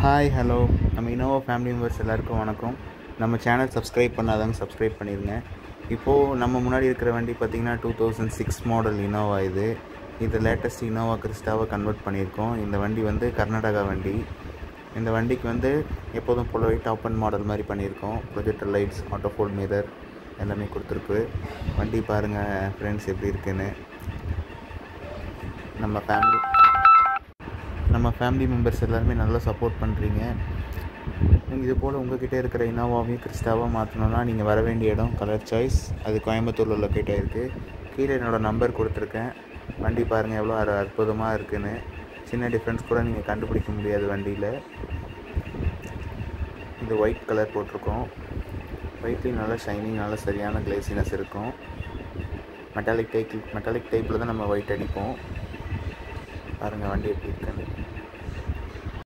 Hi hello நம்ம Innova family members எல்லாருக்கும் வணக்கம். நம்ம சேனல் சப்ஸ்கிரைப் பண்ணாதவங்க சப்ஸ்கிரைப் பண்ணிடுங்க. இப்போது நம்ம முன்னாடி இருக்கிற வண்டி பார்த்திங்கன்னா 2006 மாடல் இனோவா. இது லேட்டஸ்ட் இனோவா கிறிஸ்டாவை கன்வெர்ட் பண்ணியிருக்கோம். இந்த வண்டி வந்து கர்நாடகா வண்டி. இந்த வண்டிக்கு வந்து எப்போதும் போல டாப் அண்ட் மாடல் மாதிரி பண்ணியிருக்கோம். Projector lights, auto fold mirror எல்லாமே கொடுத்துருக்கு. வண்டி பாருங்கள் ஃப்ரெண்ட்ஸ் எப்படி இருக்குன்னு. நம்ம ஃபேமிலி மெம்பர்ஸ் எல்லாருமே நல்லா சப்போர்ட் பண்ணுறீங்க. இது போல் உங்கள்கிட்ட இருக்கிற இனோவாவையும் கிறிஸ்டாவாக மாற்றணுன்னா நீங்கள் வர வேண்டிய இடம் கலர் சாய்ஸ். அது கோயம்புத்தூரில் லொக்கேட் ஆகிருக்கு. கீழே என்னோடய நம்பர் கொடுத்துருக்கேன். வண்டி பாருங்கள் எவ்வளோ அற்புதமாக இருக்குதுன்னு. சின்ன டிஃப்ரென்ஸ் கூட நீங்கள் கண்டுபிடிக்க முடியாது வண்டியில். இது ஒயிட் கலர் போட்டிருக்கோம். ஒயிட்லேயும் நல்லா ஷைனிங், நல்லா சரியான கிளேசினஸ் இருக்கும். மெட்டாலிக் டைப்பில் தான் நம்ம ஒயிட் அடிப்போம். பாருங்கள் வண்டி எப்படி இருக்குன்னு.